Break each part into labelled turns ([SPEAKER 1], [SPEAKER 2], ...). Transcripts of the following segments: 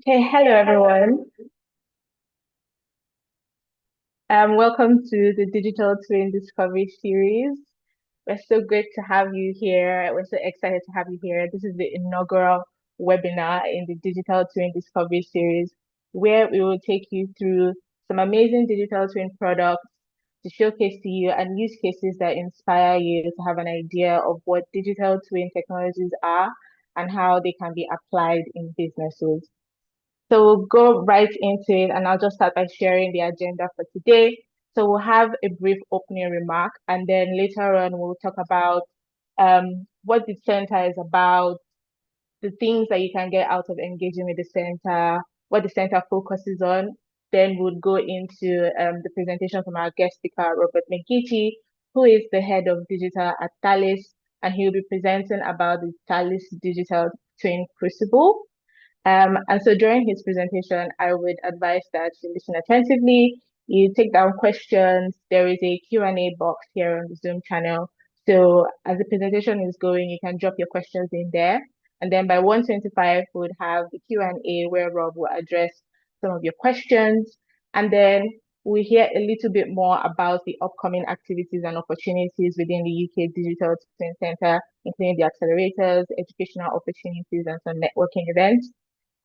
[SPEAKER 1] Okay, hello everyone. Welcome to the Digital Twin Discovery Series. We're so great to have you here. We're so excited to have you here. This is the inaugural webinar in the Digital Twin Discovery Series, where we will take you through some amazing digital twin products to showcase to you and use cases that inspire you to have an idea of what digital twin technologies are and how they can be applied in businesses. So we'll go right into it, and I'll just start by sharing the agenda for today. So we'll have a brief opening remark, and then later on we'll talk about what the center is about, the things that you can get out of engaging with the center, what the center focuses on. Then we'll go into the presentation from our guest speaker, Robert McGeachy, who is the head of digital at Thales, and he'll be presenting about the Thales Digital Twin Crucible. And so during his presentation, I would advise that you listen attentively, you take down questions. There is a Q&A box here on the Zoom channel. So as the presentation is going, you can drop your questions in there. And then by 1:25, we would have the Q&A where Rob will address some of your questions. And then we hear a little bit more about the upcoming activities and opportunities within the UK Digital Twin Center, including the accelerators, educational opportunities, and some networking events.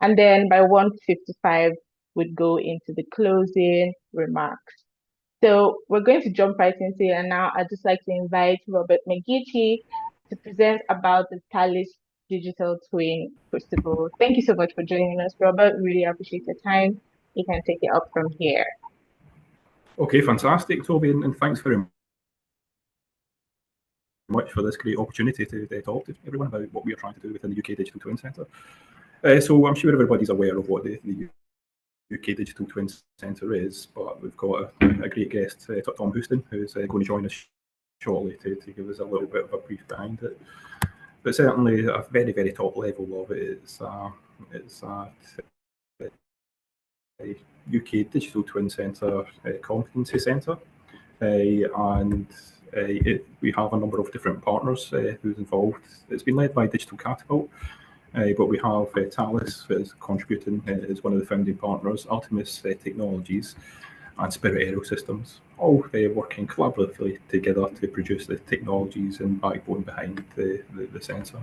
[SPEAKER 1] And then by 1:55, we'd go into the closing remarks. So we're going to jump right into it. And now I'd just like to invite Robert McGeachy to present about the Thales Digital Twin Crucible. Thank you so much for joining us, Robert. Really appreciate your time. You can take it up from here.
[SPEAKER 2] Okay, fantastic, Toby, and thanks very much for this great opportunity to talk to everyone about what we are trying to do within the UK Digital Twin Centre. So I'm sure everybody's aware of what the UK Digital Twin Centre is, but we've got a great guest, Tom Houston, who's going to join us shortly to give us a little bit of a brief behind it. But certainly a very, very top level of it is a UK Digital Twin Centre Competency Centre, and we have a number of different partners who's involved. It's been led by Digital Catapult, but we have Thales is contributing as one of the founding partners, Ultimus Technologies, and Spirit Aerosystems, all working collaboratively together to produce the technologies and backbone behind the centre.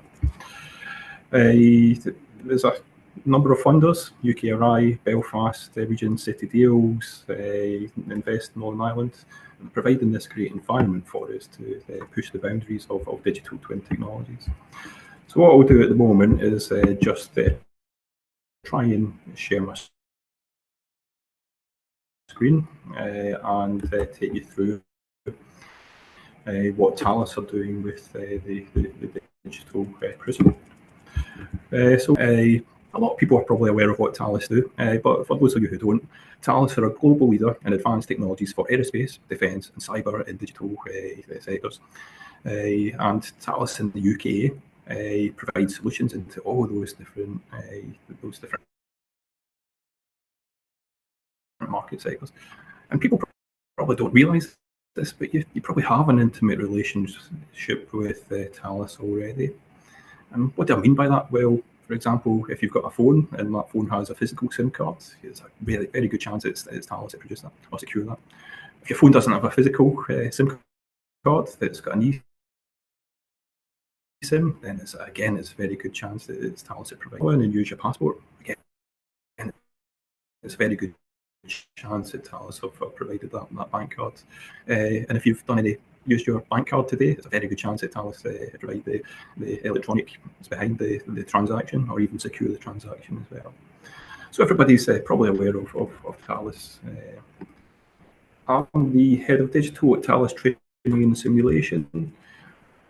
[SPEAKER 2] There's a number of funders: UKRI, Belfast, Region City Deals, Invest Northern Ireland, providing this great environment for us to push the boundaries of digital twin technologies. So what I'll do at the moment is just try and share my screen and take you through what Thales are doing with the digital crucible. So a lot of people are probably aware of what Thales do, but for those of you who don't, Thales are a global leader in advanced technologies for aerospace, defence, and cyber and digital sectors. And Thales in the UK provide solutions into all those different market sectors. And people probably don't realise this, but you probably have an intimate relationship with Thales already. And what do I mean by that? Well, for example, if you've got a phone and that phone has a physical SIM card, there's a very, very good chance it's Thales that produce that or secure that. If your phone doesn't have a physical SIM card that's got an eSIM, then it's a very good chance that it's Thales that provides. Go in and use your passport. Again, it's a very good chance that Thales have provided that bank card. And if you've used your bank card today, it's a very good chance that Thales provide the electronics behind the transaction, or even secure the transaction as well. So everybody's probably aware of Thales. I'm the head of digital at Thales Training and Simulation,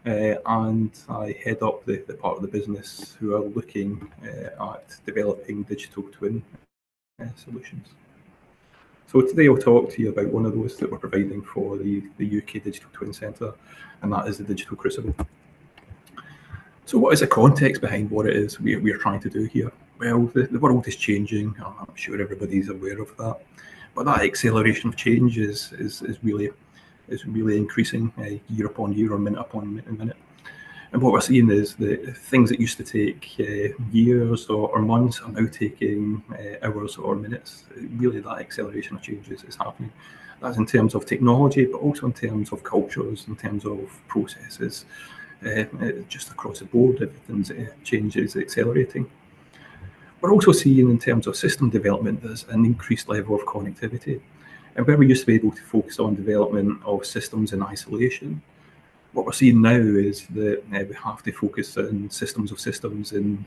[SPEAKER 2] and I head up the part of the business who are looking at developing digital twin solutions. So today I'll talk to you about one of those that we're providing for the UK Digital Twin Centre, and that is the Digital Crucible. So what is the context behind what it is we're trying to do here? Well, the world is changing. I'm sure everybody's aware of that. But that acceleration of change is really increasing year upon year or minute upon minute. And what we're seeing is that things that used to take years or months are now taking hours or minutes. Really, that acceleration of change is happening. That's in terms of technology, but also in terms of cultures, in terms of processes. Just across the board, everything's change is accelerating. We're also seeing in terms of system development, there's an increased level of connectivity. And where we used to be able to focus on development of systems in isolation, what we're seeing now is that we have to focus on systems of systems in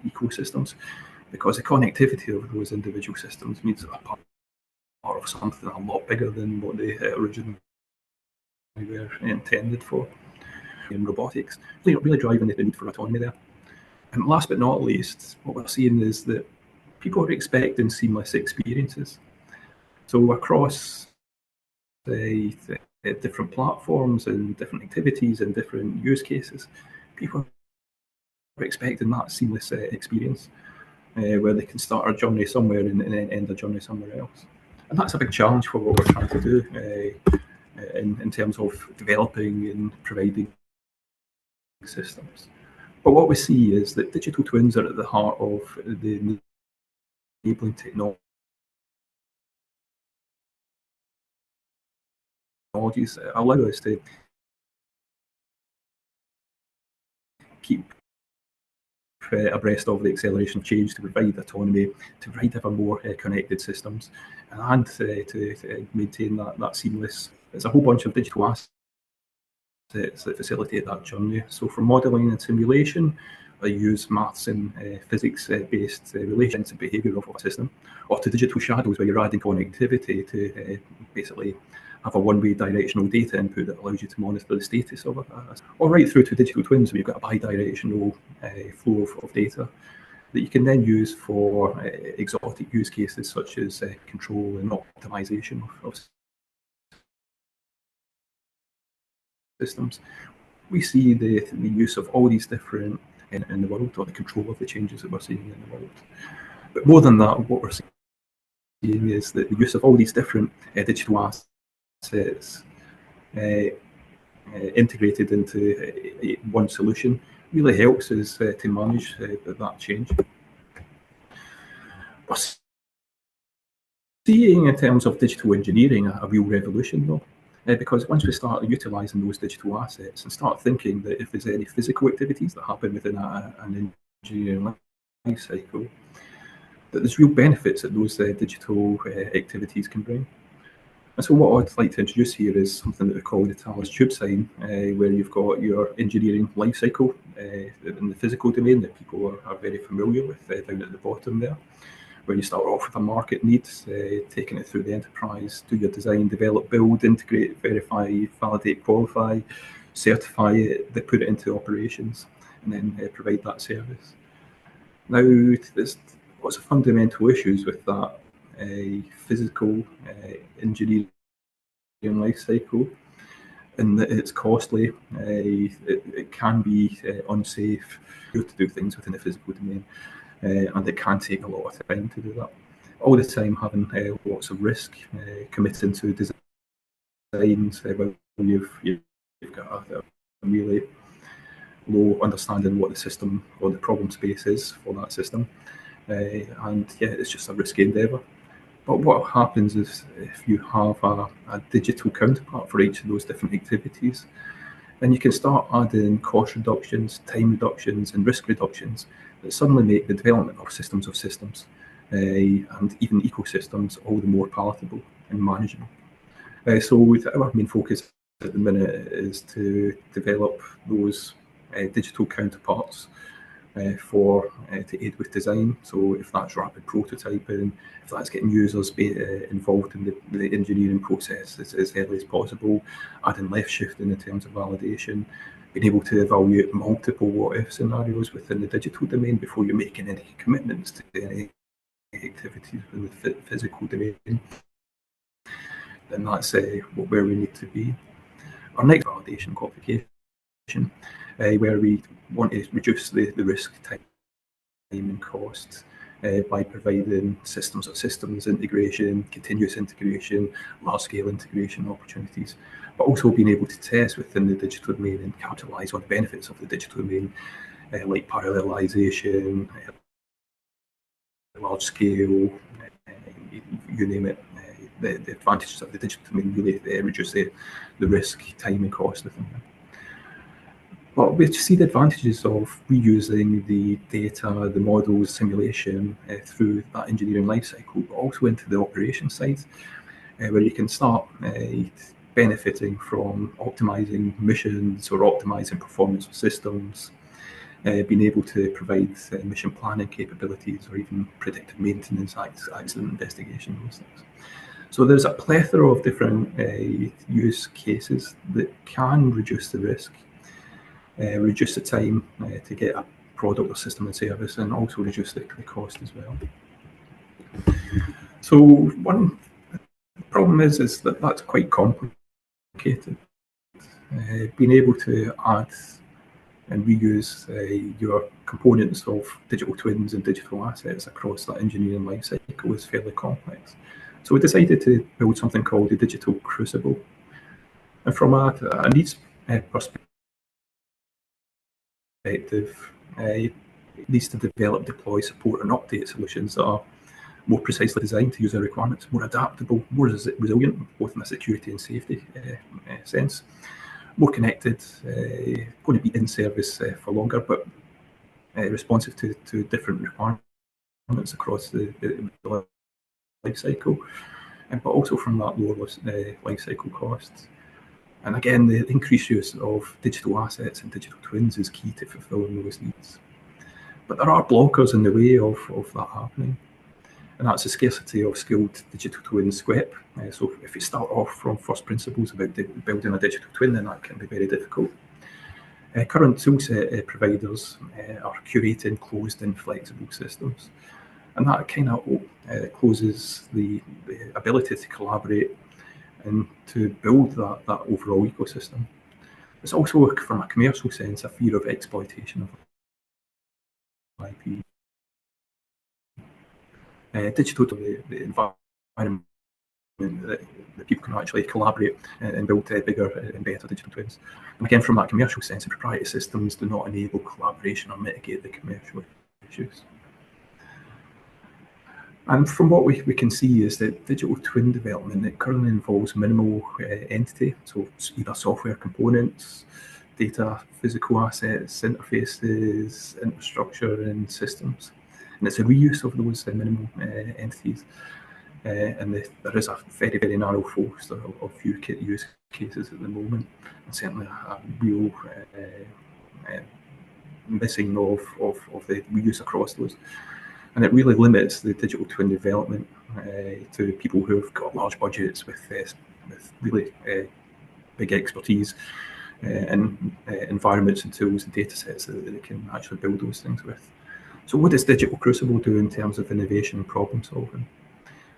[SPEAKER 2] ecosystems, because the connectivity of those individual systems means that a part of something a lot bigger than what they originally were intended for. In robotics, really driving the need for autonomy there. And last but not least, what we're seeing is that people are expecting seamless experiences. So across the different platforms and different activities and different use cases, people are expecting that seamless experience where they can start a journey somewhere and then end a journey somewhere else. And that's a big challenge for what we're trying to do in terms of developing and providing systems. But what we see is that digital twins are at the heart of the enabling technologies that allow us to keep abreast of the acceleration of change, to provide autonomy, to provide ever more connected systems, and to maintain that seamless. There's a whole bunch of digital assets that facilitate that journey. So for modelling and simulation, I use maths and physics-based relations and behaviour of a system, or to digital shadows where you're adding connectivity to basically have a one-way directional data input that allows you to monitor the status of it. All right through to digital twins where you've got a bi-directional flow of data that you can then use for exotic use cases such as control and optimization of systems. We see the use of all these different in the world, or the control of the changes that we're seeing in the world. But more than that, what we're seeing is that the use of all these different digital assets integrated into one solution really helps us to manage that change. We're seeing in terms of digital engineering a real revolution though. Because once we start utilising those digital assets and start thinking that if there's any physical activities that happen within an engineering life cycle, that there's real benefits that those digital activities can bring. And so what I'd like to introduce here is something that we call the Thales tube sign, where you've got your engineering life cycle in the physical domain that people are very familiar with down at the bottom there, where you start off with a market need, taking it through the enterprise, do your design, develop, build, integrate, verify, validate, qualify, certify it, then put it into operations, and then provide that service. Now, there's lots of fundamental issues with that physical engineering life cycle, and that it's costly, it can be unsafe to do things within the physical domain. And it can take a lot of time to do that. All the time having lots of risk, committing to designs where you've got a really low understanding of what the system or the problem space is for that system. And yeah, it's just a risky endeavour. But what happens is if you have a digital counterpart for each of those different activities, then you can start adding cost reductions, time reductions, and risk reductions that suddenly make the development of systems and even ecosystems all the more palatable and manageable. So our main focus at the minute is to develop those digital counterparts to aid with design. So if that's rapid prototyping, if that's getting users involved in the engineering process as early as possible, adding left shifting in terms of validation, being able to evaluate multiple what-if scenarios within the digital domain before you're making any commitments to any activities within the physical domain, then that's where we need to be. Our next validation qualification, where we want to reduce the risk, time and cost by providing systems of systems integration, continuous integration, large-scale integration opportunities. but also being able to test within the digital domain and capitalise on the benefits of the digital domain, like parallelization, large scale, you name it. The advantages of the digital domain really reduce the risk, time and cost of them. But we see the advantages of reusing the data, the models, simulation through that engineering lifecycle, but also into the operation side, where you can start benefiting from optimizing missions or optimizing performance of systems, being able to provide mission planning capabilities or even predictive maintenance, accident investigation, those things. So there's a plethora of different use cases that can reduce the risk, reduce the time to get a product or system and service, and also reduce the cost as well. So one problem is that that's quite complicated. Being able to add and reuse your components of digital twins and digital assets across that engineering lifecycle is fairly complex. So we decided to build something called the Digital Crucible. And from a needs perspective, it needs to develop, deploy, support and update solutions that are more precisely designed to user requirements, more adaptable, more resilient, both in a security and safety sense, more connected, going to be in service for longer, but responsive to different requirements across the life cycle, but also from that lower life cycle costs. And again, the increased use of digital assets and digital twins is key to fulfilling those needs. But there are blockers in the way of that happening. And that's the scarcity of skilled digital twin SQEP. So if you start off from first principles about building a digital twin, then that can be very difficult. Current toolset providers are curating closed and flexible systems. And that kind of closes the ability to collaborate and to build that overall ecosystem. It's also, from a commercial sense, a fear of exploitation of IP. Digital to the environment that people can actually collaborate and build bigger and better digital twins. And again, from that commercial sense, proprietary systems do not enable collaboration or mitigate the commercial issues. And from what we can see is that digital twin development, it currently involves minimal entity, so either software components, data, physical assets, interfaces, infrastructure and systems. And it's a reuse of those minimal entities. And there is a very, very narrow focus of few use cases at the moment, and certainly a real missing of the reuse across those. And it really limits the digital twin development to people who have got large budgets with really big expertise and environments and tools and data sets that they can actually build those things with. So what does Digital Crucible do in terms of innovation and problem solving?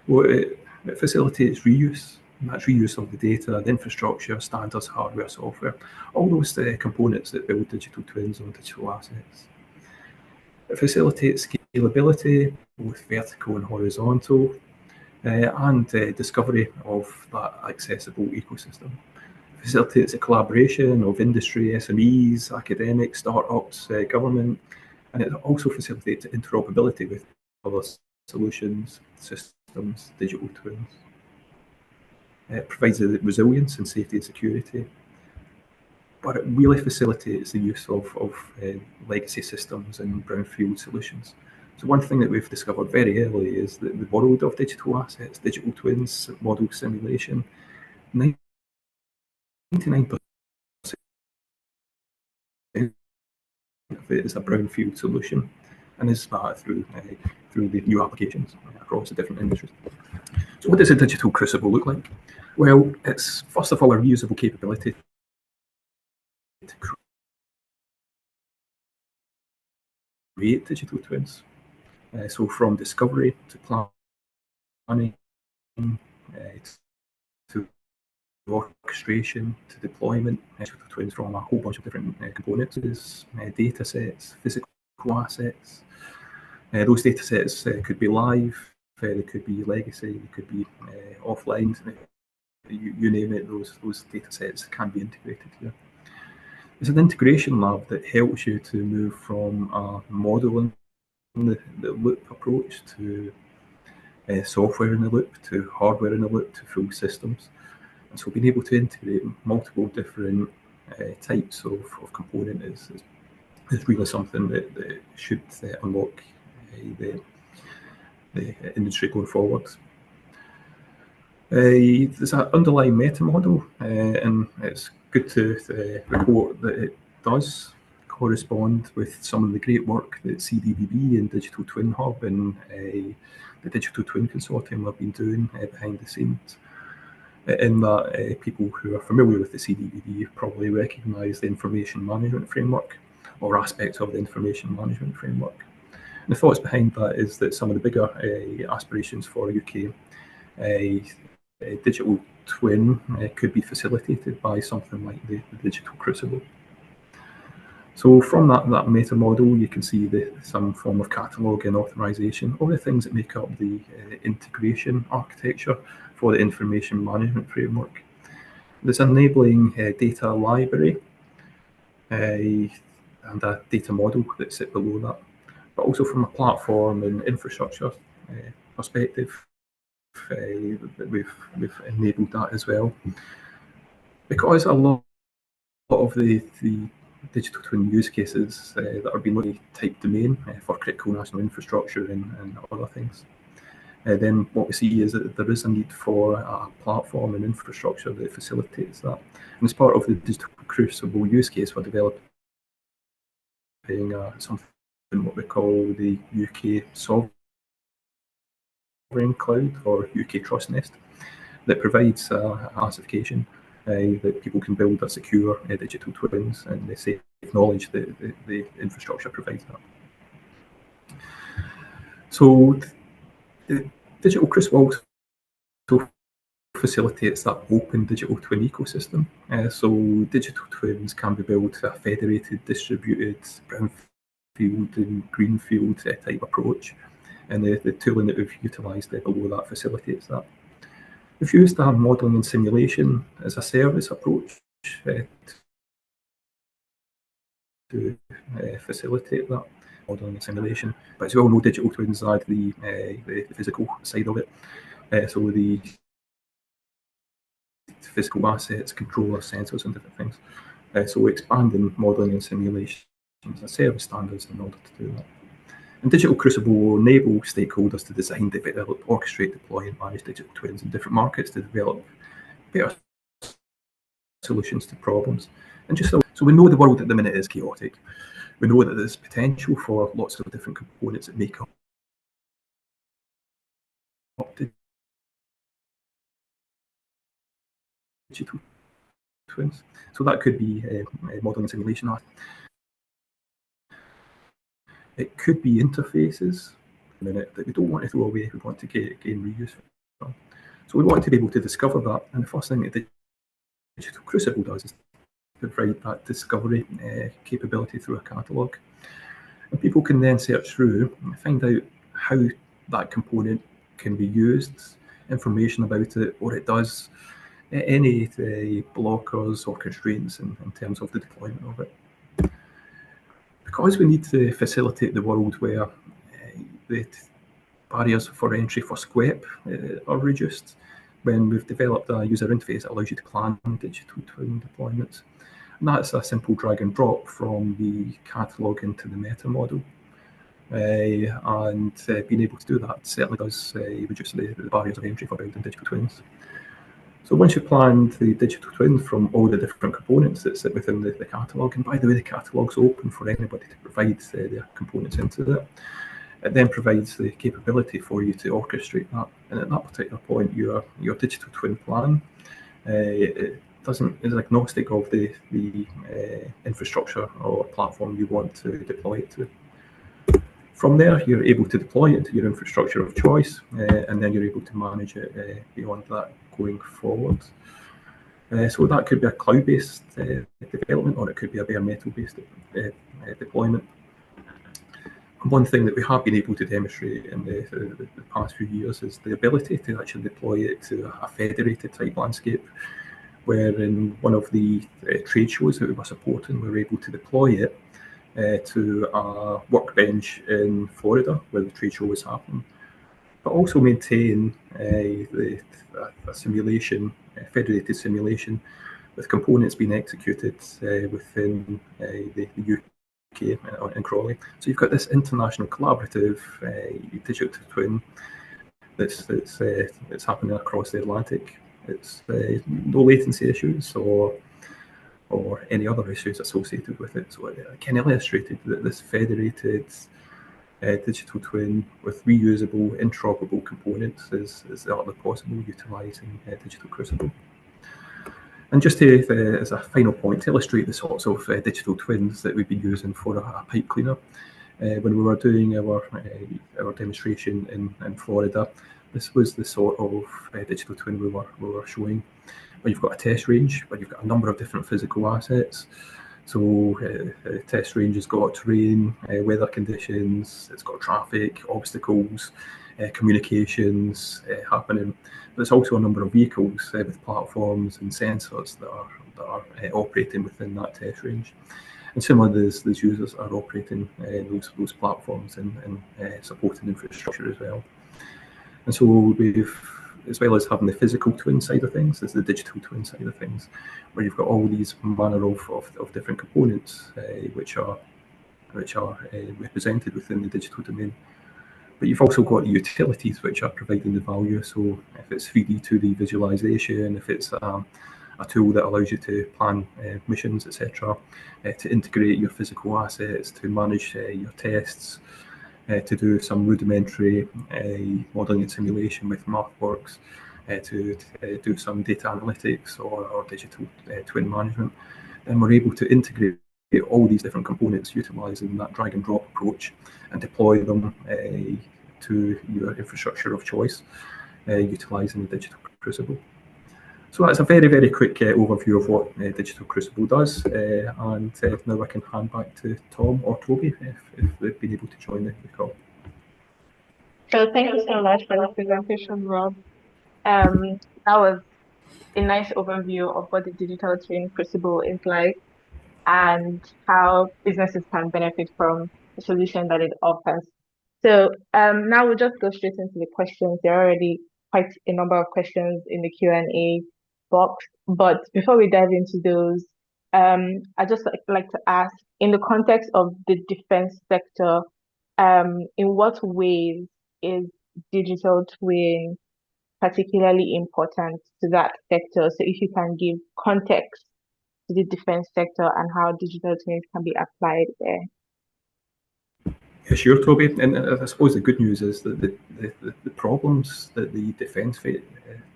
[SPEAKER 2] Well, it facilitates reuse, and that's reuse of the data, the infrastructure, standards, hardware, software, all those components that build digital twins on digital assets. It facilitates scalability, both vertical and horizontal, and discovery of that accessible ecosystem. It facilitates the collaboration of industry, SMEs, academics, startups, government, and it also facilitates interoperability with other solutions, systems, digital twins. It provides the resilience and safety and security, but it really facilitates the use of legacy systems and brownfield solutions. So one thing that we've discovered very early is that the world of digital assets, digital twins, model simulation, 99% of it is a brownfield solution, and is that through the new applications across the different industries. So what does a digital crucible look like? Well, it's first of all a reusable capability to create digital twins. So from discovery to planning, to orchestration to deployment, digital twins from a whole bunch of different components, data sets, physical assets. Those data sets could be live, they could be legacy, they could be offline, you name it, those data sets can be integrated here. It's an integration lab that helps you to move from a modeling the loop approach to software in the loop, to hardware in the loop, to full systems. And so being able to integrate multiple different types of component is really something that should unlock the industry going forward. There's an underlying meta model, and it's good to report that it does correspond with some of the great work that CDBB and Digital Twin Hub and the Digital Twin Consortium have been doing behind the scenes. In that, people who are familiar with the CDBB probably recognise the information management framework or aspects of the information management framework. And the thoughts behind that is that some of the bigger aspirations for UK digital twin could be facilitated by something like the Digital Crucible. So from that meta model, you can see some form of catalogue and authorization, all the things that make up the integration architecture for the information management framework. There's an enabling data library and a data model that sit below that, but also from a platform and infrastructure perspective, we've enabled that as well. Because a lot of the digital twin use cases that are being looked at type domain for critical national infrastructure and other things, then what we see is that there is a need for a platform and infrastructure that facilitates that. And as part of the Digital Crucible use case, we're developing something what we call the UK Sovereign Cloud or UK Trust Nest that provides classification that people can build a secure digital twins, and they say acknowledge that the infrastructure provides that. So the Digital Crucible also facilitates that open digital twin ecosystem. So digital twins can be built to a federated, distributed, brownfield and greenfield type approach. And the tooling that we've utilised below that facilitates that. We've used our modelling and simulation as a service approach to facilitate that modelling and simulation. But as we all know, digital twins add the physical side of it. So the physical assets, controllers, sensors, and different things. So we're expanding modelling and simulation as service standards in order to do that. And Digital Crucible will enable stakeholders to design, develop, orchestrate, deploy, and manage digital twins in different markets to develop better solutions to problems. And just so we know the world at the minute is chaotic. We know that there's potential for lots of different components that make up digital twins. So that could be modelling and simulation. It could be interfaces that we don't want to throw away, we want to gain reuse from. So we want to be able to discover that, and the first thing that the Digital Crucible does is provide that discovery capability through a catalogue. And people can then search through and find out how that component can be used, information about it, what it does, any blockers or constraints in terms of the deployment of it. Because we need to facilitate the world where the barriers for entry for SQUEP are reduced, when we've developed a user interface that allows you to plan digital twin deployments. And that's a simple drag and drop from the catalogue into the meta model. And being able to do that certainly does reduce the barriers of entry for building digital twins. So once you've planned the digital twin from all the different components that sit within the catalogue, and by the way, the catalogue's open for anybody to provide their components into it, it then provides the capability for you to orchestrate that. And at that particular point, your digital twin plan is agnostic of the infrastructure or platform you want to deploy it to. From there, you're able to deploy it to your infrastructure of choice, and then you're able to manage it beyond that going forward. So that could be a cloud-based development, or it could be a bare metal-based deployment. One thing that we have been able to demonstrate in the past few years is the ability to actually deploy it to a federated type landscape, where in one of the trade shows that we were supporting, we were able to deploy it to a workbench in Florida where the trade show was happening, but also maintain a simulation, a federated simulation, with components being executed within the UK in Crawley. So you've got this international collaborative digital twin that's happening across the Atlantic. It's no latency issues or any other issues associated with it. So it kind of illustrated that this federated digital twin with reusable, interoperable components is the art of the possible utilising Digital Crucible. And just to, as a final point, to illustrate the sorts of digital twins that we've been using for a pipe cleaner, when we were doing our demonstration in Florida, this was the sort of digital twin we were showing, where you've got a test range, where you've got a number of different physical assets. So the test range has got terrain, weather conditions, it's got traffic, obstacles, communications happening. But it's also a number of vehicles with platforms and sensors that are operating within that test range. And similarly, those users are operating those platforms and supporting infrastructure as well. And so we've, as well as having the physical twin side of things, there's the digital twin side of things, where you've got all these manner of different components which are represented within the digital domain. But you've also got the utilities which are providing the value. So if it's 3D, 2D visualization, if it's a tool that allows you to plan missions, etc., to integrate your physical assets, to manage your tests, to do some rudimentary modelling and simulation with MathWorks, to do some data analytics or digital twin management, then we're able to integrate all these different components utilising that drag and drop approach and deploy them to your infrastructure of choice, utilising the Digital Crucible. So that's a very, very quick overview of what Digital Crucible does, and now I can hand back to Tom or Toby if they've been able to join the call.
[SPEAKER 1] So thank you so much for the presentation, Rob. That was a nice overview of what the digital twin crucible is like and how businesses can benefit from the solution that it offers. So now we'll just go straight into the questions. There are already quite a number of questions in the Q&A box, but before we dive into those, I just like to ask, in the context of the defense sector, in what ways is digital twin particularly important to that sector? So if you can give context to the defense sector and how digital twins can be applied there.
[SPEAKER 2] Yeah, sure, Toby. And I suppose the good news is that the problems that the defence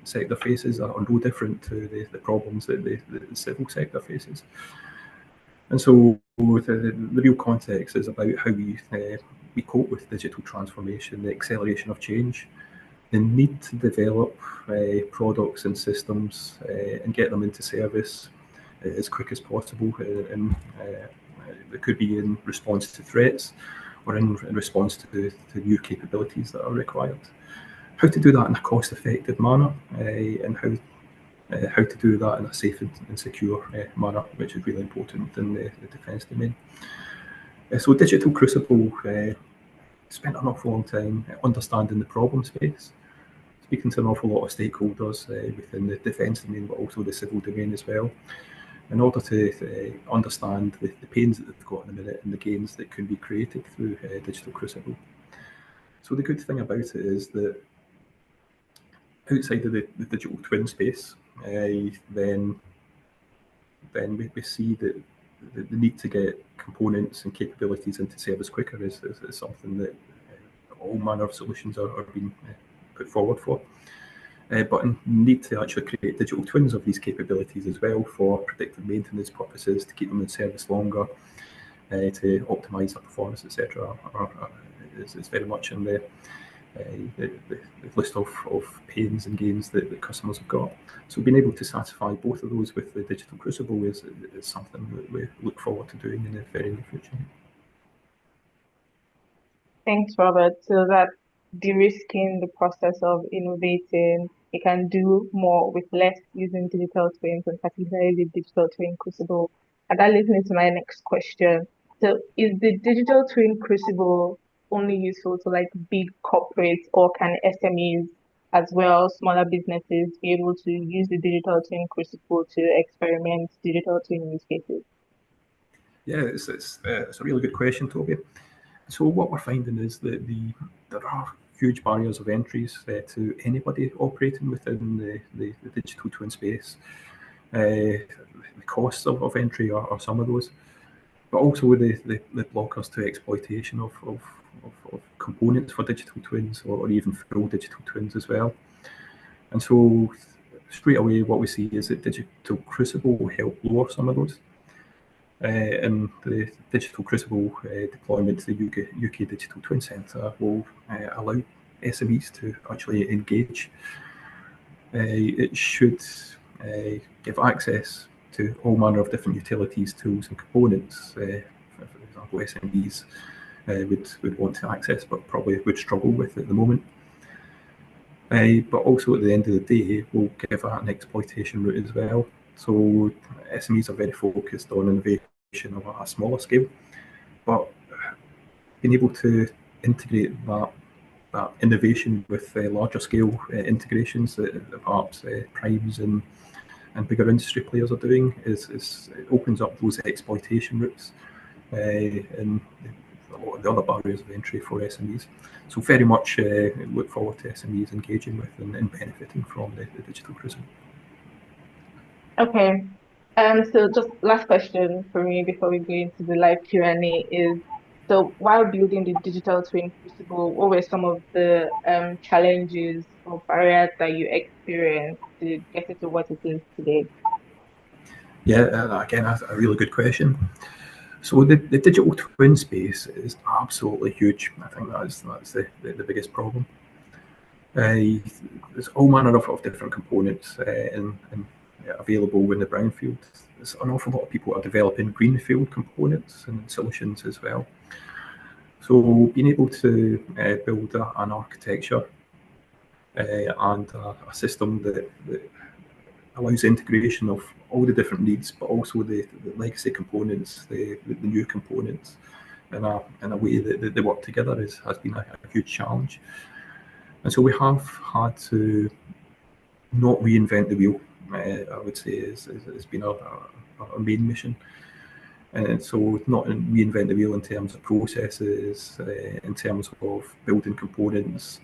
[SPEAKER 2] sector faces are no different to the problems that the civil sector faces. And so the real context is about how we cope with digital transformation, the acceleration of change, the need to develop products and systems and get them into service as quick as possible. And it could be in response to threats or in response to new capabilities that are required. How to do that in a cost-effective manner, and how to do that in a safe and secure manner, which is really important within the defence domain. So Digital Crucible spent an awful long time understanding the problem space, speaking to an awful lot of stakeholders within the defence domain, but also the civil domain as well, in order to understand the pains that they've got in a minute and the gains that can be created through Digital Crucible. So the good thing about it is that outside of the digital twin space, then we see that the need to get components and capabilities into service quicker is something that all manner of solutions are being put forward for. But need to actually create digital twins of these capabilities as well for predictive maintenance purposes, to keep them in service longer, to optimise their performance, etc. Is very much in the list of pains and gains that customers have got. So being able to satisfy both of those with the Digital Crucible is something that we look forward to doing in the very near future.
[SPEAKER 1] Thanks, Robert. So that de-risking the process of innovating, you can do more with less using digital twins, and particularly the digital twin crucible. And that leads me to my next question. So is the digital twin crucible only useful to like big corporates, or can SMEs as well, smaller businesses, be able to use the digital twin crucible to experiment digital twin use cases?
[SPEAKER 2] Yeah, it's a really good question, Toby. So what we're finding is that there are huge barriers of entries to anybody operating within the digital twin space. The costs of entry are some of those, but also the blockers to exploitation of components for digital twins, or even full digital twins as well. And so straight away what we see is that Digital Crucible will help lower some of those. And the Digital Crucible deployment to the UK Digital Twin Centre will allow SMEs to actually engage. It should give access to all manner of different utilities, tools and components. For example, SMEs would want to access but probably would struggle with at the moment. But also at the end of the day, will give an exploitation route as well. So SMEs are very focused on innovation of a smaller scale, but being able to integrate that innovation with larger scale integrations that perhaps primes and bigger industry players are doing is it opens up those exploitation routes and a lot of the other barriers of entry for SMEs. So very much look forward to SMEs engaging with and benefiting from the digital crucible.
[SPEAKER 1] Okay. So just last question for me before we go into the live Q&A is, so while building the digital twin crucible, what were some of the challenges or barriers that you experienced to get it to what it is today?
[SPEAKER 2] Yeah, again, that's a really good question. So the digital twin space is absolutely huge. I think that's the biggest problem. There's all manner of different components and available in the brownfield. There's an awful lot of people are developing greenfield components and solutions as well. So being able to build an architecture and a system that allows integration of all the different needs, but also the legacy components, the new components, in a way that they work together has been a huge challenge. And so we have had to not reinvent the wheel, I would say, has been our main mission. And so not reinvent the wheel in terms of processes, in terms of building components,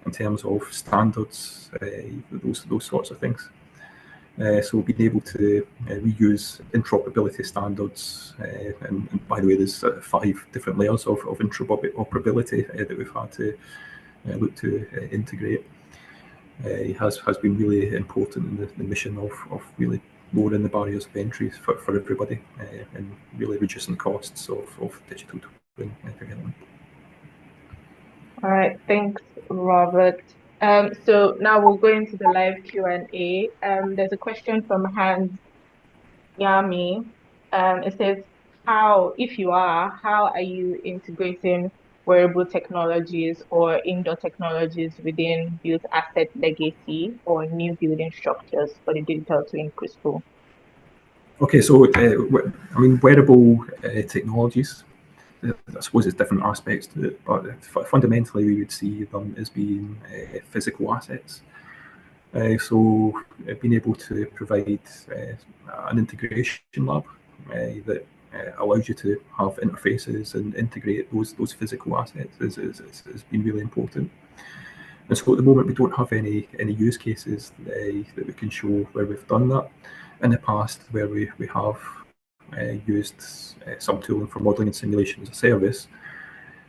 [SPEAKER 2] in terms of standards, those sorts of things. So being able to reuse interoperability standards, and by the way, there's 5 different layers of interoperability that we've had to look to integrate. Has been really important in the mission of really lowering the barriers of entry for everybody and really reducing costs of digital twin development.
[SPEAKER 1] All right, thanks, Robert. So now we'll go into the live Q&A. There's a question from Hans Yami. It says, how are you integrating wearable technologies or indoor technologies within built asset legacy or new building structures for the digital twin crucible?
[SPEAKER 2] Okay, so I mean, wearable technologies, I suppose there's different aspects to it, but fundamentally we would see them as being physical assets. So being able to provide an integration lab that allows you to have interfaces and integrate those physical assets has been really important. And so at the moment we don't have any use cases that we can show where we've done that. In the past, where we have used some tooling for modelling and simulation as a service,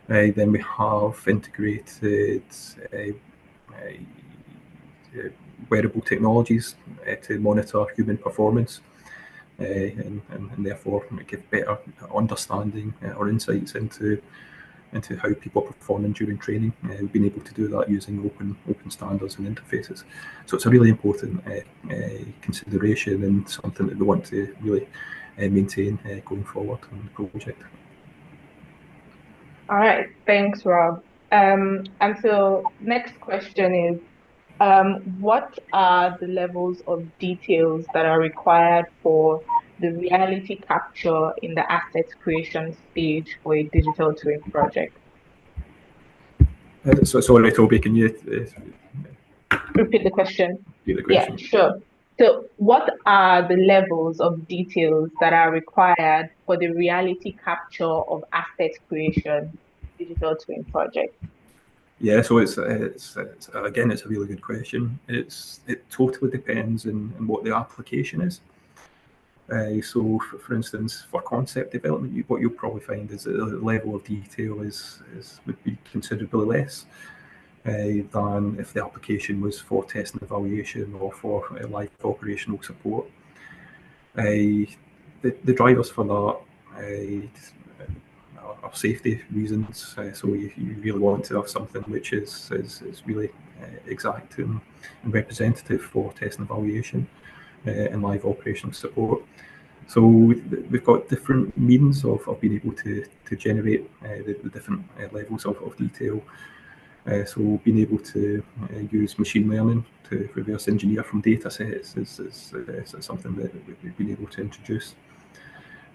[SPEAKER 2] then we have integrated wearable technologies to monitor human performance and therefore give better understanding or insights into how people are performing during training. We've been able to do that using open standards and interfaces. So it's a really important consideration and something that we want to really maintain going forward on the project.
[SPEAKER 1] All right, thanks, Rob. And so next question is, what are the levels of details that are required for the reality capture in the asset creation stage for a digital twin project?
[SPEAKER 2] Sorry, Toby, can you
[SPEAKER 1] Repeat the question.
[SPEAKER 2] repeat the
[SPEAKER 1] Yeah,
[SPEAKER 2] question?
[SPEAKER 1] sure. So, what are the levels of details that are required for the reality capture of asset creation digital twin project?
[SPEAKER 2] Yeah, so it's again, it's a really good question. It totally depends on what the application is. So, for instance, for concept development, what you'll probably find is that the level of detail is would be considerably less than if the application was for test and evaluation or for live operational support. The drivers for that are safety reasons. So you really want to have something which is really exact and representative for test and evaluation and live operational support. So we've got different means of being able to generate the different levels of detail. So being able to use machine learning to reverse engineer from data sets is something that we've been able to introduce.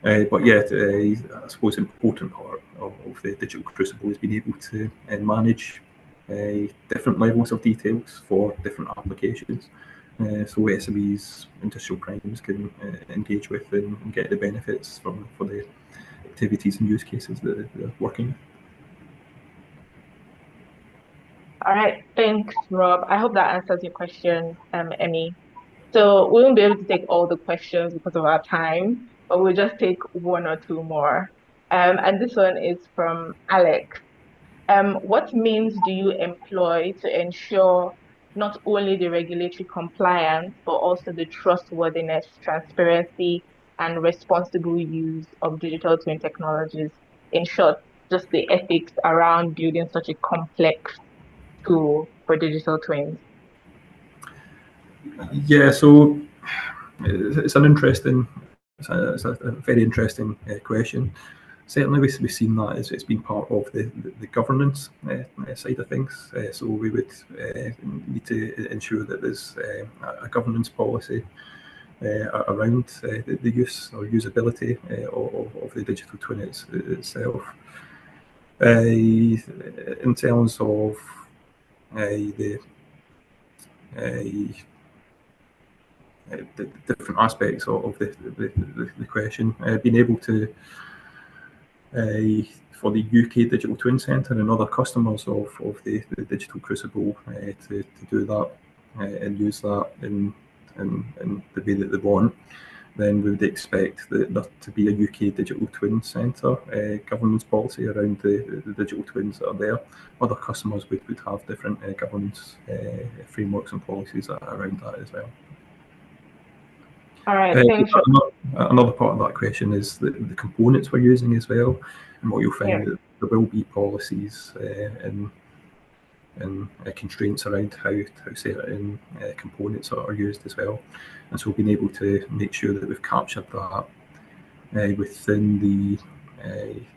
[SPEAKER 2] But yeah, I suppose an important part of the digital crucible is being able to manage different levels of details for different applications. So SMEs, industrial primes can engage with and get the benefits for the activities and use cases that they're working with.
[SPEAKER 1] All right, thanks, Rob. I hope that answers your question, Emmy. So we won't be able to take all the questions because of our time, but we'll just take one or two more. And this one is from Alex. What means do you employ to ensure not only the regulatory compliance, but also the trustworthiness, transparency, and responsible use of digital twin technologies? In short, just the ethics around building such a complex tool for digital twins.
[SPEAKER 2] Yeah, so it's an interesting, it's a very interesting question. Certainly, we've seen that as it's been part of the governance side of things. So we would need to ensure that there's a governance policy around the use or usability of the digital twin itself. In terms of the different aspects of the question, being able to for the UK Digital Twin Centre and other customers of the Digital Crucible to do that and use that in the way that they want, then we would expect that there to be a UK Digital Twin Centre governance policy around the digital twins that are there. Other customers would have different governance frameworks and policies around that as well.
[SPEAKER 1] All right, thanks.
[SPEAKER 2] Another part of that question is the components we're using as well, and what you'll find that there will be policies and constraints around how certain components are used as well, and so being able to make sure that we've captured that within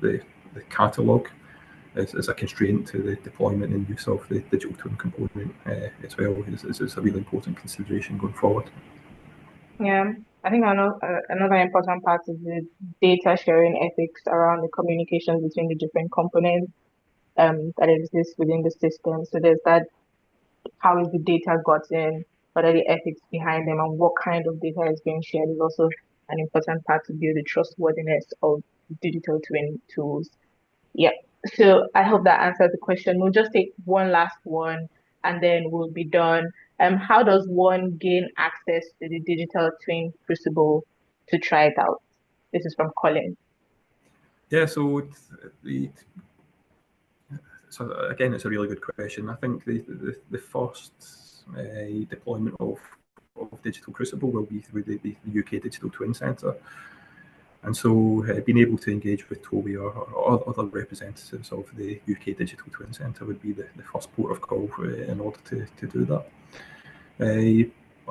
[SPEAKER 2] the catalogue as a constraint to the deployment and use of the digital twin component as well is a really important consideration going forward.
[SPEAKER 1] Yeah, I think another important part is the data sharing ethics around the communications between the different components that exist within the system. So there's that, how is the data gotten, what are the ethics behind them, and what kind of data is being shared is also an important part to build the trustworthiness of digital twin tools. Yeah. So I hope that answers the question. We'll just take one last one and then we'll be done. How does one gain access to the digital twin crucible to try it out? This is from Colin.
[SPEAKER 2] Yeah, so again, it's a really good question. I think the first deployment of Digital Crucible will be through the UK Digital Twin Centre. And so being able to engage with Toby or other representatives of the UK Digital Twin Centre would be the first port of call in order to do that.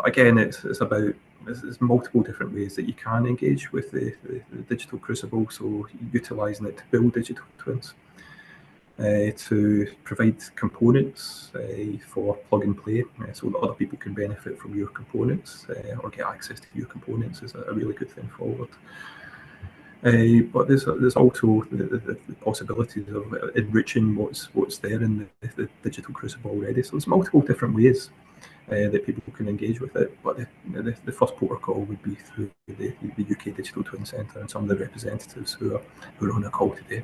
[SPEAKER 2] Again, it's about there's multiple different ways that you can engage with the Digital Crucible, so utilising it to build digital twins. to provide components for plug and play, so that other people can benefit from your components or get access to your components is a really good thing forward. But there's also the possibilities of enriching what's there in the digital crucible already. So there's multiple different ways that people can engage with it. But the first protocol would be through the UK Digital Twin Centre and some of the representatives who are on the call today.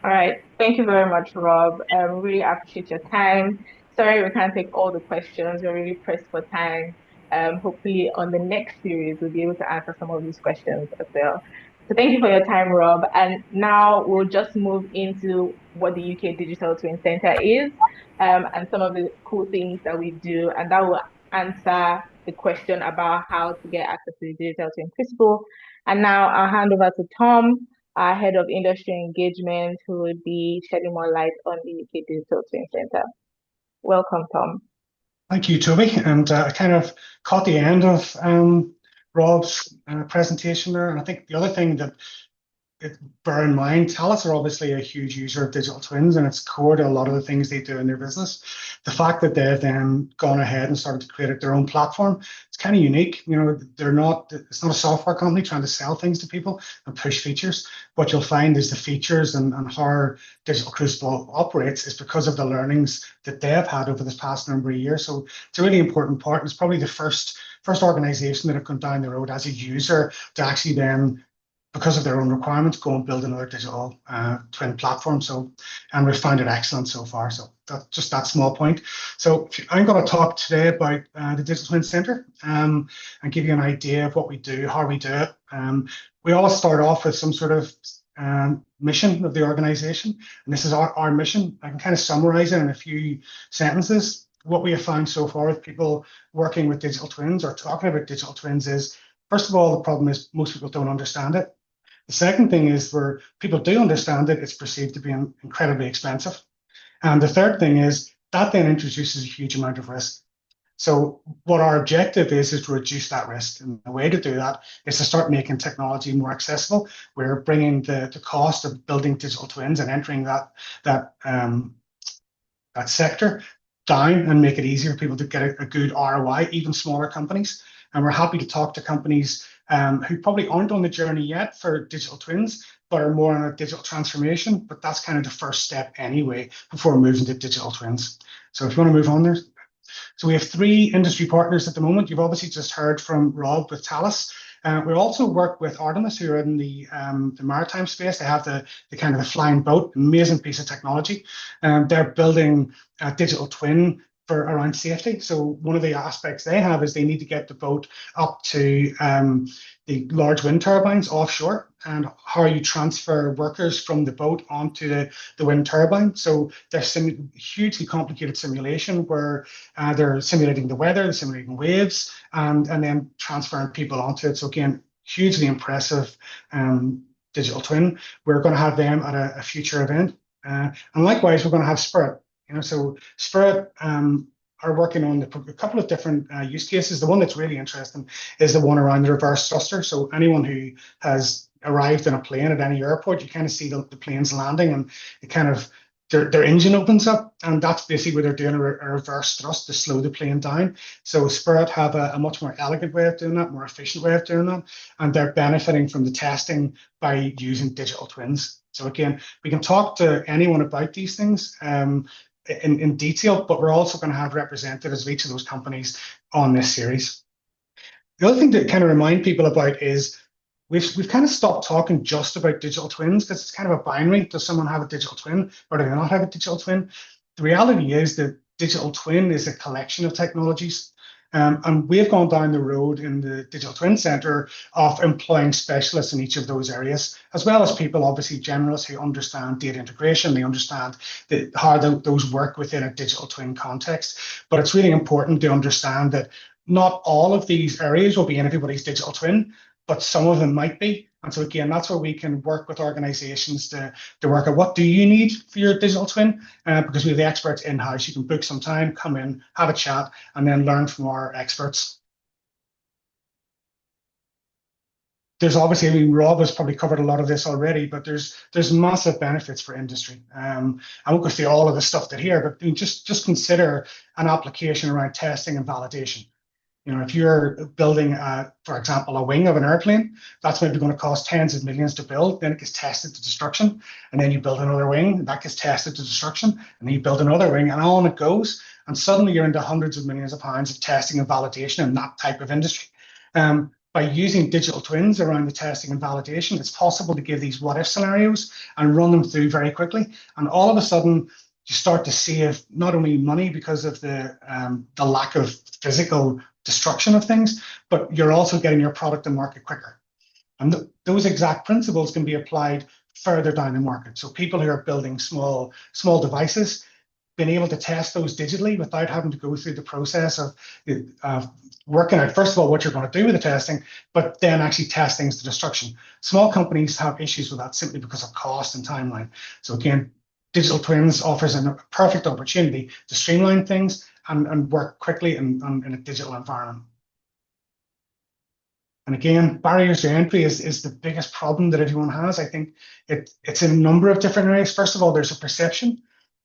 [SPEAKER 1] All right. Thank you very much, Rob. Really appreciate your time. Sorry we can't take all the questions. We're really pressed for time. Hopefully on the next series, we'll be able to answer some of these questions as well. So thank you for your time, Rob. And now we'll just move into what the UK Digital Twin Center is, and some of the cool things that we do. And that will answer the question about how to get access to the Digital Twin Crucible. And now I'll hand over to Tom, our head of industry engagement, who will be shedding more light on the UK Digital Twin Center. Welcome, Tom.
[SPEAKER 3] Thank you, Toby. And I kind of caught the end of Rob's presentation there. And I think the other thing that bear in mind, Thales are obviously a huge user of digital twins, and it's core to a lot of the things they do in their business. The fact that they've then gone ahead and started to create their own platform, it's kind of unique. You know, it's not a software company trying to sell things to people and push features. What you'll find is the features and how Digital Crucible operates is because of the learnings that they've had over this past number of years. So it's a really important part. It's probably the first organization that have gone down the road as a user to actually then, because of their own requirements, go and build another digital twin platform. So, and we've found it excellent so far. So that's just that small point. So I'm going to talk today about the Digital Twin Center and give you an idea of what we do, how we do it. We all start off with some sort of mission of the organization, and this is our mission. I can kind of summarize it in a few sentences. What we have found so far with people working with digital twins or talking about digital twins is, first of all, the problem is most people don't understand it. The second thing is, where people do understand it, it's perceived to be incredibly expensive. And the third thing is that then introduces a huge amount of risk. So what our objective is to reduce that risk. And the way to do that is to start making technology more accessible. We're bringing the cost of building digital twins and entering that sector down and make it easier for people to get a good ROI, even smaller companies. And we're happy to talk to companies who probably aren't on the journey yet for digital twins, but are more on a digital transformation. But that's kind of the first step anyway before moving to digital twins. So if you want to move on there. So we have 3 industry partners at the moment. You've obviously just heard from Rob with Thales. We also work with Artemis, who are in the maritime space. They have the kind of the flying boat, amazing piece of technology. They're building a digital twin for around safety. So one of the aspects they have is they need to get the boat up to the large wind turbines offshore, and how you transfer workers from the boat onto the wind turbine. So there's some hugely complicated simulation where they're simulating the weather, they're simulating waves, and then transferring people onto it. So again, hugely impressive digital twin. We're going to have them at a future event. And likewise, we're going to have Spirit. You know, so Spirit are working on a couple of different use cases. The one that's really interesting is the one around the reverse thruster. So anyone who has arrived in a plane at any airport, you kind of see the planes landing, and it kind of their engine opens up, and that's basically where they're doing a reverse thrust to slow the plane down. So Spirit have a much more elegant way of doing that, more efficient way of doing that, and they're benefiting from the testing by using digital twins. So again, we can talk to anyone about these things in detail, but we're also going to have representatives of each of those companies on this series. The other thing to kind of remind people about is we've kind of stopped talking just about digital twins, because it's kind of a binary. Does someone have a digital twin or do they not have a digital twin? The reality is that digital twin is a collection of technologies. And we've gone down the road in the Digital Twin Center of employing specialists in each of those areas, as well as people, obviously generalists, who understand data integration. They understand how those work within a digital twin context. But it's really important to understand that not all of these areas will be in everybody's digital twin, but some of them might be. And so again, that's where we can work with organizations to work out what do you need for your digital twin, because we have the experts in-house. You can book some time, come in, have a chat, and then learn from our experts. there's obviously, I mean, Rob has probably covered a lot of this already, but there's massive benefits for industry. I won't go through all of the stuff that here, but just consider an application around testing and validation. You know, if you're building, for example, a wing of an airplane, that's maybe going to cost tens of millions to build. Then it gets tested to destruction, and then you build another wing that gets tested to destruction, and then you build another wing, and on it goes. And suddenly you're into hundreds of millions of pounds of testing and validation in that type of industry. By using digital twins around the testing and validation, it's possible to give these what-if scenarios and run them through very quickly. And all of a sudden, you start to save not only money because of the lack of physical destruction of things, but you're also getting your product to market quicker. And those exact principles can be applied further down the market. So people who are building small devices, being able to test those digitally without having to go through the process of working out, first of all, what you're going to do with the testing, but then actually test things to destruction. Small companies have issues with that simply because of cost and timeline. So again, digital twins offers a perfect opportunity to streamline things and work quickly in a digital environment. And again, barriers to entry is the biggest problem that everyone has. I think it's in a number of different areas. First of all, there's a perception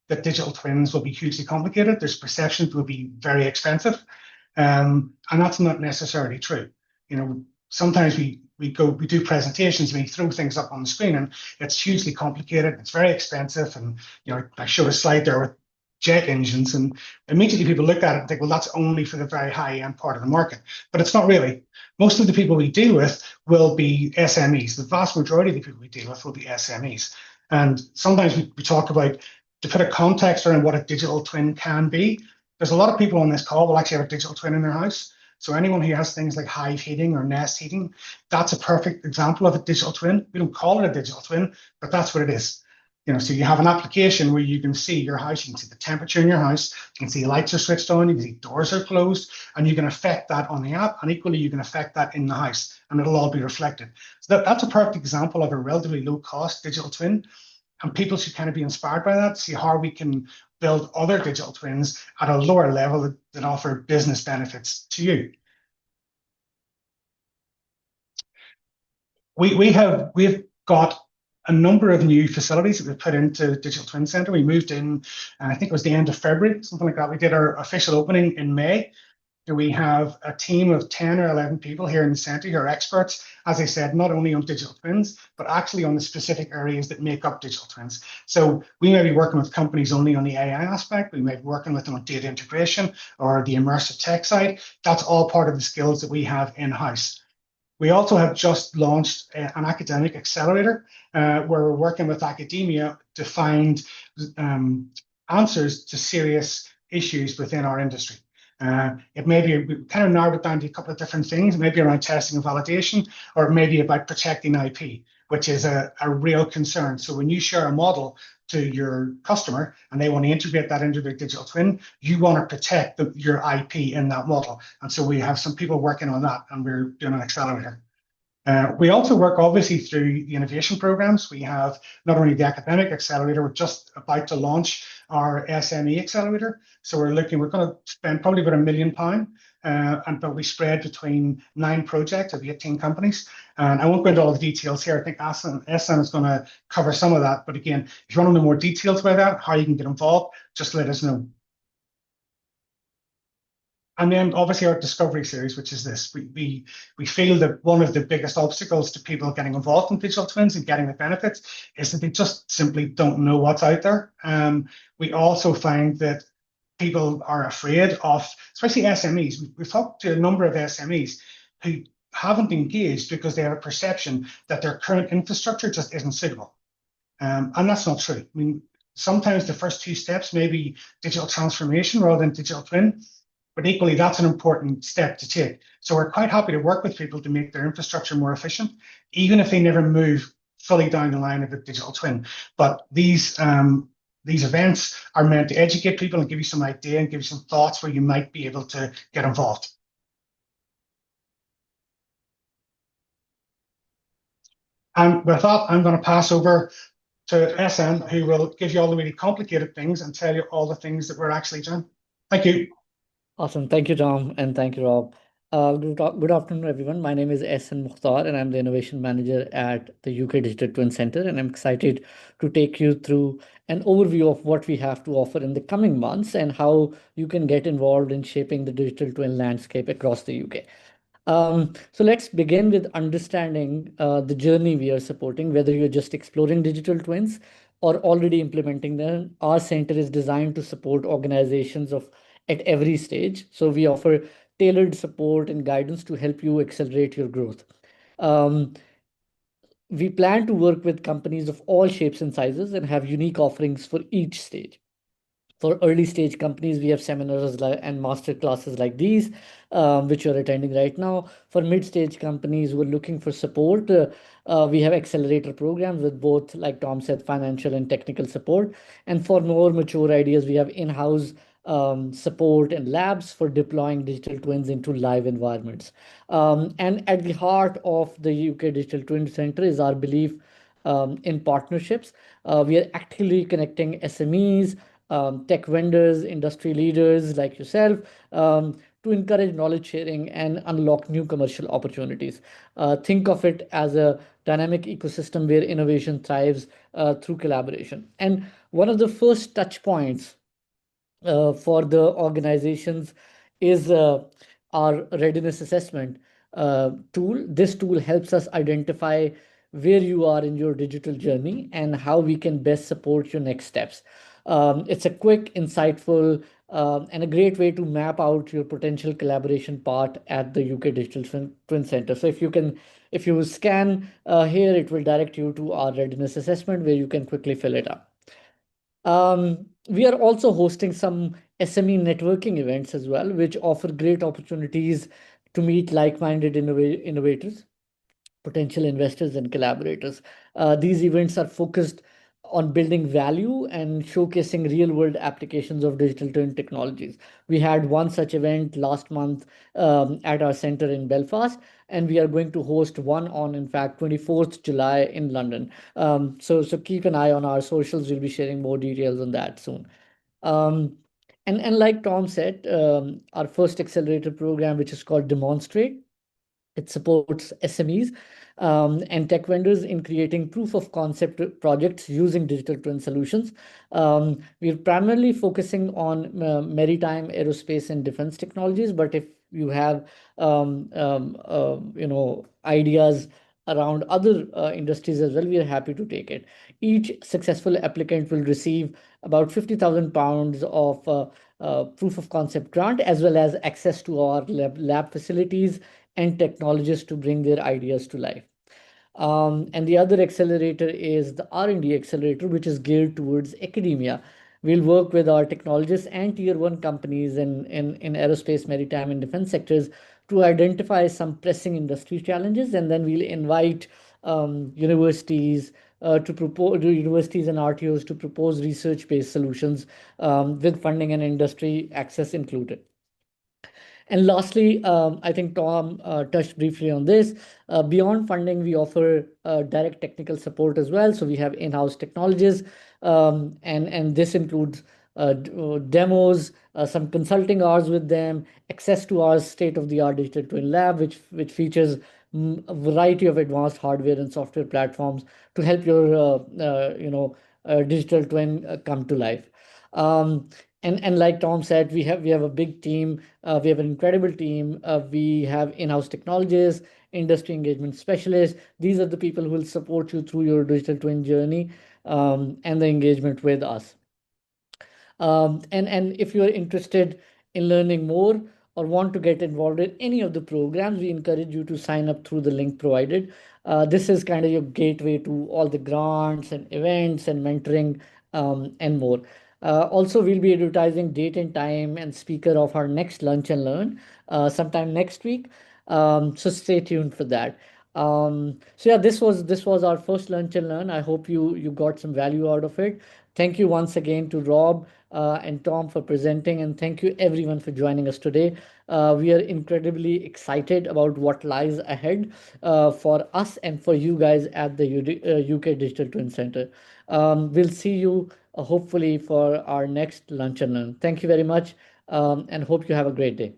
[SPEAKER 3] that digital twins will be hugely complicated. There's perception it will be very expensive. And that's not necessarily true. You know, sometimes we do presentations, we throw things up on the screen, and it's hugely complicated. It's very expensive, and you know, I showed a slide there with jet engines, and immediately people look at it and think, well, that's only for the very high end part of the market. But it's not really. Most of the people we deal with will be SMEs. The vast majority of the people we deal with will be SMEs. And sometimes we talk about, to put a context around what a digital twin can be, there's a lot of people on this call will actually have a digital twin in their house. So anyone who has things like hive heating or nest heating, that's a perfect example of a digital twin. We don't call it a digital twin, but that's what it is. You know, so you have an application where you can see your house, you can see the temperature in your house, you can see lights are switched on, you can see doors are closed, and you can affect that on the app, and equally you can affect that in the house, and it'll all be reflected. So that's a perfect example of a relatively low cost digital twin, and people should kind of be inspired by that, see how we can build other digital twins at a lower level that offer business benefits to you. We've got a number of new facilities that we've put into Digital Twin Centre. We moved in, I think it was the end of February, something like that. We did our official opening in May. We have a team of 10 or 11 people here in the centre who are experts, as I said, not only on digital twins, but actually on the specific areas that make up digital twins. So we may be working with companies only on the AI aspect. We may be working with them on data integration or the immersive tech side. That's all part of the skills that we have in-house. We also have just launched an academic accelerator where we're working with academia to find answers to serious issues within our industry. It may be, we kind of narrowed it down to a couple of different things, maybe around testing and validation, or maybe about protecting IP, which is a real concern. So when you share a model to your customer and they want to integrate that into their digital twin, you want to protect your IP in that model. And so we have some people working on that, and we're doing an accelerator. We also work obviously through the innovation programs. We have not only the academic accelerator, we're just about to launch our SME accelerator. So we're going to spend probably about £1 million, and but we spread between 9 projects of 18 companies. And I won't go into all the details here. I think Esan is going to cover some of that. But again, if you want to know more details about that, how you can get involved, just let us know. And then obviously our discovery series, which is this. We feel that one of the biggest obstacles to people getting involved in digital twins and getting the benefits is that they just simply don't know what's out there. We also find that people are afraid of, especially SMEs. We've talked to a number of SMEs who haven't engaged because they have a perception that their current infrastructure just isn't suitable. And that's not true. I mean, sometimes the first 2 steps may be digital transformation rather than digital twin. But equally, that's an important step to take. So we're quite happy to work with people to make their infrastructure more efficient, even if they never move fully down the line of a digital twin. But these events are meant to educate people and give you some idea and give you some thoughts where you might be able to get involved. And with that, I'm going to pass over to SM, who will give you all the really complicated things and tell you all the things that we're actually doing. Thank you.
[SPEAKER 4] Awesome. Thank you, Tom, and thank you, Rob. Good afternoon, everyone. My name is Ehsan Mukhtar, and I'm the Innovation Manager at the UK Digital Twin Center. And I'm excited to take you through an overview of what we have to offer in the coming months and how you can get involved in shaping the digital twin landscape across the UK. So let's begin with understanding the journey we are supporting, whether you're just exploring digital twins or already implementing them. Our center is designed to support organizations of at every stage. So we offer tailored support and guidance to help you accelerate your growth. Um, we plan to work with companies of all shapes and sizes and have unique offerings for each stage. For early stage companies, we have seminars and master classes like these, which you're attending right now. For mid stage companies who are looking for support, we have accelerator programs with both, like Tom said, financial and technical support. And for more mature ideas, we have in house support and labs for deploying digital twins into live environments. And at the heart of the UK Digital Twin Center is our belief in partnerships. We are actively connecting SMEs, tech vendors, industry leaders like yourself, to encourage knowledge sharing and unlock new commercial opportunities. Think of it as a dynamic ecosystem where innovation thrives through collaboration. And one of the first touch points for the organizations is our readiness assessment tool. This tool helps us identify where you are in your digital journey and how we can best support your next steps. It's a quick, insightful, and a great way to map out your potential collaboration part at the UK Digital Twin Center. So if you scan here, it will direct you to our readiness assessment where you can quickly fill it up. We are also hosting some SME networking events as well, which offer great opportunities to meet like-minded innovators, potential investors, and collaborators. These events are focused on building value and showcasing real-world applications of digital twin technologies. We had one such event last month at our center in Belfast, and we are going to host one on, in fact, 24th July in London. So keep an eye on our socials. We'll be sharing more details on that soon. Um, and like Tom said, our first accelerator program, which is called Demonstrate, it supports SMEs and tech vendors in creating proof of concept projects using digital twin solutions. We're primarily focusing on maritime, aerospace, and defense technologies. But if you have ideas around other industries as well, we are happy to take it. Each successful applicant will receive about £50,000 of proof of concept grant, as well as access to our lab facilities and technologists to bring their ideas to life. And the other accelerator is the R&D accelerator, which is geared towards academia. We'll work with our technologists and tier one companies in aerospace, maritime, and defense sectors to identify some pressing industry challenges, and then we'll invite universities to propose universities and RTOs to propose research-based solutions with funding and industry access included. And lastly, I think Tom touched briefly on this. Beyond funding, we offer direct technical support as well. So we have in-house technologists, and this includes demos, some consulting hours with them, access to our state-of-the-art digital twin lab, which features a variety of advanced hardware and software platforms to help your digital twin come to life. And like Tom said, we have a big team. We have an incredible team. We have in-house technologists, industry engagement specialists. These are the people who will support you through your digital twin journey and the engagement with us. And if you are interested in learning more or want to get involved in any of the programs, we encourage you to sign up through the link provided. This is kind of your gateway to all the grants and events and mentoring and more. Also, we'll be advertising date and time and speaker of our next lunch and learn sometime next week. So stay tuned for that. So yeah, this was our first lunch and learn. I hope you got some value out of it. Thank you once again to Rob and Tom for presenting, and thank you everyone for joining us today. We are incredibly excited about what lies ahead for us and for you guys at the UK Digital Twin Center. We'll see you hopefully for our next lunch and learn. Thank you very much, and hope you have a great day.